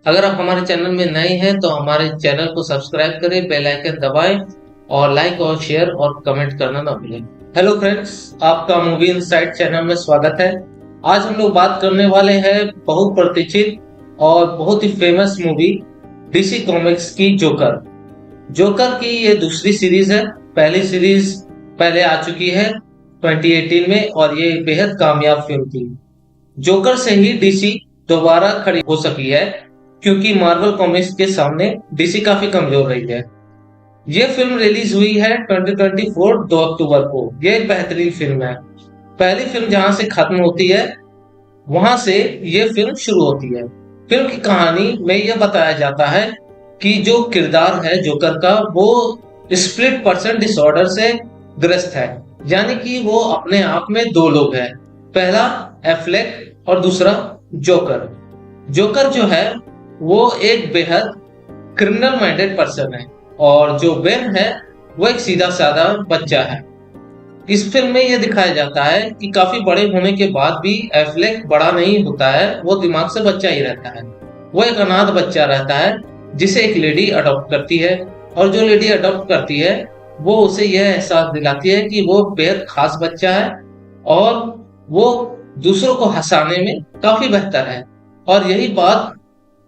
अगर आप हमारे चैनल में नए हैं तो हमारे चैनल को सब्सक्राइब करें, बेल आइकन दबाएं और लाइक और शेयर और कमेंट करना ना भूलें। हेलो फ्रेंड्स, आपका मूवी इनसाइट चैनल में स्वागत है। आज हम लोग बात करने वाले हैं बहुप्रतीक्षित और बहुत ही फेमस मूवी डीसी कॉमिक्स की जोकर। जोकर की ये दूसरी सीरीज है। पहली सीरीज पहले आ चुकी है 2018 में और ये बेहद कामयाब फिल्म थी। जोकर से ही डीसी दोबारा खड़ी हो सकी है, क्योंकि मार्वल कॉमिक्स के सामने डीसी काफी कमजोर रही है। ये फिल्म रिलीज हुई है 2024 2 अक्टूबर को। ये एक बेहतरीन फिल्म है। पहली फिल्म जहां से खत्म होती है वहां से ये फिल्म शुरू होती है। फिल्म की कहानी में यह बताया जाता है कि जो किरदार है जोकर का, वो स्प्लिट पर्सन डिसऑर्डर से ग्रस्त है, यानी कि वो अपने आप में दो लोग हैं। पहला एफ्लेक और दूसरा जोकर। जोकर जो है वो एक बेहद क्रिमिनल माइंडेड पर्सन है और जो बेन है वो एक सीधा साधा बच्चा है। इस फिल्म में यह दिखाया जाता है कि काफी बड़े होने के बाद भी एफ्लेक बड़ा नहीं होता है, वो दिमाग से बच्चा ही रहता है। वो एक अनाथ बच्चा रहता है जिसे एक लेडी अडॉप्ट करती है, और जो लेडी अडॉप्ट करती है वो उसे यह एहसास दिलाती है कि वो बेहद खास बच्चा है और वो दूसरों को हंसाने में काफी बेहतर है। और यही बात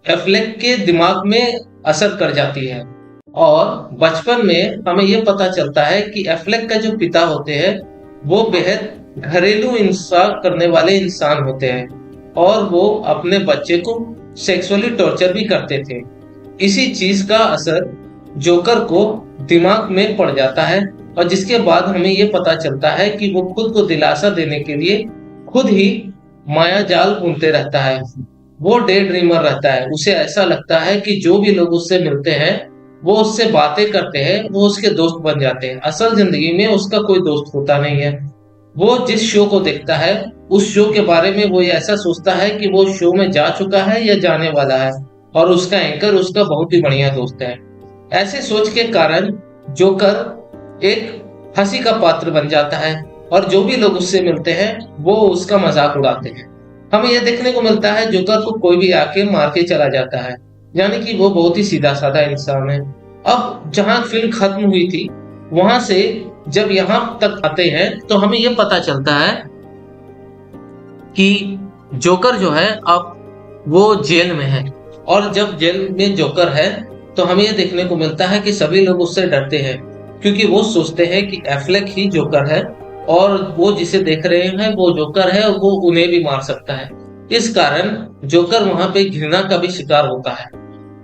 एफ्लेक के दिमाग में असर कर जाती है और बचपन में हमें यह पता चलता है कि एफ्लेक का जो पिता होते हैं वो बेहद घरेलू इंसान करने वाले इंसान होते हैं और वो अपने बच्चे को सेक्सुअली टॉर्चर भी करते थे। इसी चीज का असर जोकर को दिमाग में पड़ जाता है और जिसके बाद हमें यह पता चलता है कि वो खुद को दिलासा देने के लिए खुद ही माया जाल बुनते रहता है। वो डे ड्रीमर रहता है। उसे ऐसा लगता है कि जो भी लोग उससे मिलते हैं वो उससे बातें करते हैं, वो उसके दोस्त बन जाते हैं। असल जिंदगी में उसका कोई दोस्त होता नहीं है। वो जिस शो को देखता है उस शो के बारे में वो ये ऐसा सोचता है कि वो शो में जा चुका है या जाने वाला है और उसका एंकर उसका बहुत ही बढ़िया दोस्त है। ऐसे सोच के कारण जोकर एक हंसी का पात्र बन जाता है और जो भी लोग उससे मिलते हैं वो उसका मजाक उड़ाते हैं। हमें यह देखने को मिलता है जोकर को कोई भी आके मार के चला जाता है, यानी कि वो बहुत ही सीधा साधा इंसान है। अब जहां फिल्म खत्म हुई थी वहां से जब यहां तक आते हैं तो हमें यह पता चलता है कि जोकर जो है अब वो जेल में है। और जब जेल में जोकर है तो हमें यह देखने को मिलता है कि सभी लोग उससे डरते हैं, क्योंकि वो सोचते हैं कि एफ्लेक ही जोकर है और वो जिसे देख रहे हैं वो जोकर है, वो उन्हें भी मार सकता है। इस कारण जोकर वहां पे घृणा का भी शिकार होता है।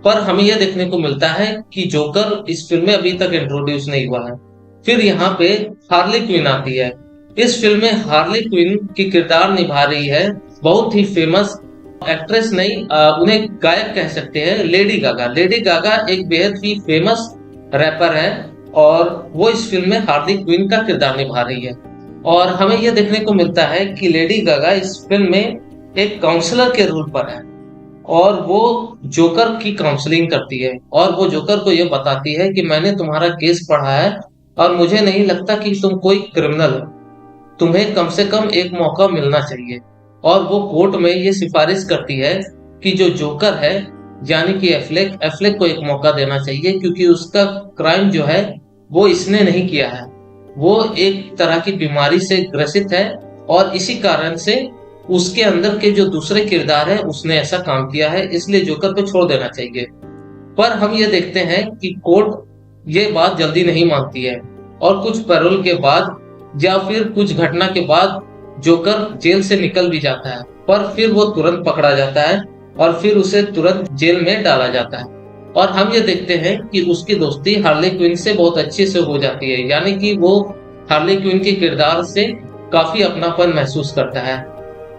पर हमें यह देखने को मिलता है कि जोकर इस फिल्म में अभी तक इंट्रोड्यूस नहीं हुआ है। फिर यहाँ पे हार्ली क्विन आती है। इस फिल्म में हार्ली क्विन की किरदार निभा रही है बहुत ही फेमस एक्ट्रेस, नहीं उन्हें गायक कह सकते हैं, लेडी गागा। लेडी गागा एक बेहद ही फेमस रैपर है और वो इस फिल्म में हार्ली क्विन का किरदार निभा रही है। और हमें यह देखने को मिलता है कि लेडी गागा इस फिल्म में एक काउंसलर के रोल पर है और वो जोकर की काउंसलिंग करती है और वो जोकर को यह बताती है कि मैंने तुम्हारा केस पढ़ा है और मुझे नहीं लगता कि तुम कोई क्रिमिनल हो, तुम्हें कम से कम एक मौका मिलना चाहिए। और वो कोर्ट में ये सिफारिश करती है कि जो जोकर है यानी कि एफ्लेक को एक मौका देना चाहिए, क्योंकि उसका क्राइम जो है वो इसने नहीं किया है। वो एक तरह की बीमारी से ग्रसित है और इसी कारण से उसके अंदर के जो दूसरे किरदार है उसने ऐसा काम किया है, इसलिए जोकर को छोड़ देना चाहिए। पर हम ये देखते हैं कि कोर्ट ये बात जल्दी नहीं मानती है और कुछ पैरोल के बाद या फिर कुछ घटना के बाद जोकर जेल से निकल भी जाता है, पर फिर वो तुरंत पकड़ा जाता है और फिर उसे तुरंत जेल में डाला जाता है। और हम ये देखते हैं कि उसकी दोस्ती हार्ली क्विन से बहुत अच्छे से हो जाती है, यानी कि वो हार्ली क्विन के किरदार से काफी अपनापन महसूस करता है।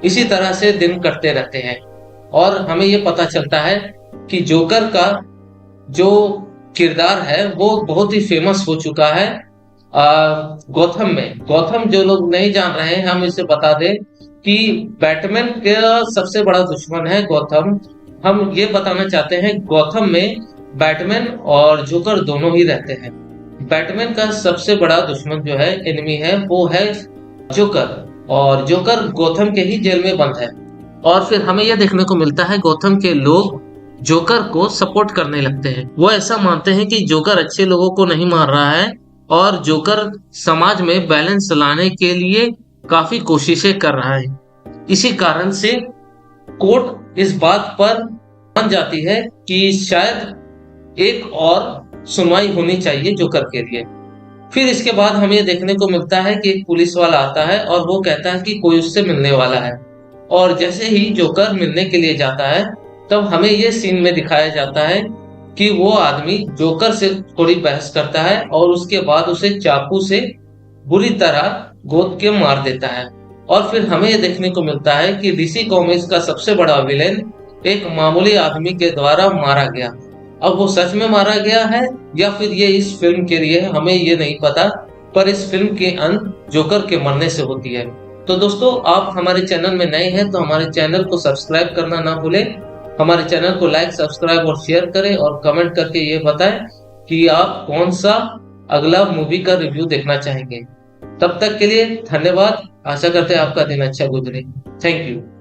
इसी तरह से दिन कटते रहते हैं और हमें ये पता चलता है कि जोकर का जो किरदार है वो बहुत ही फेमस हो चुका है गौथम में। गौथम जो लोग नहीं जान रहे हैं हम इसे बता दें कि बैटमैन का सबसे बड़ा दुश्मन है गौथम। हम ये बताना चाहते हैं गौथम में बैटमैन और जोकर दोनों ही रहते हैं। बैटमैन का सबसे बड़ा दुश्मन जो है, एनिमी है, वो है जोकर और जोकर गौथम के ही जेल में बंद है। और फिर हमें यह देखने को मिलता है गौथम के लोग जोकर को सपोर्ट करने लगते हैं। वो ऐसा मानते हैं कि जोकर अच्छे लोगों को नहीं मार रहा है और जोकर समाज में बैलेंस लाने के लिए काफी कोशिशें कर रहा है। इसी कारण से कोर्ट इस बात पर मान जाती है कि शायद एक और सुनवाई होनी चाहिए जोकर के लिए। फिर इसके बाद हमें ये देखने को मिलता है कि एक पुलिस वाला आता है और वो कहता है कि कोई उससे मिलने वाला है। और जैसे ही जोकर मिलने के लिए जाता है, तब हमें ये सीन में दिखाया जाता है कि वो आदमी जोकर से थोड़ी बहस करता है और उसके बाद उसे चाकू से बुरी तरह गोद के मार देता है। और फिर हमें ये देखने को मिलता है कि डीसी कॉमिक्स का सबसे बड़ा विलेन एक मामूली आदमी के द्वारा मारा गया। अब वो सच में मारा गया है या फिर ये इस फिल्म के लिए, हमें ये नहीं पता, पर इस फिल्म के अंत जोकर के मरने से होती है। तो दोस्तों, आप हमारे चैनल में नए हैं तो हमारे चैनल को सब्सक्राइब करना ना भूलें। हमारे चैनल को लाइक, सब्सक्राइब और शेयर करें और कमेंट करके ये बताएं कि आप कौन सा अगला मूवी का रिव्यू देखना चाहेंगे। तब तक के लिए धन्यवाद। आशा करते हैं आपका दिन अच्छा गुजरे। Thank you.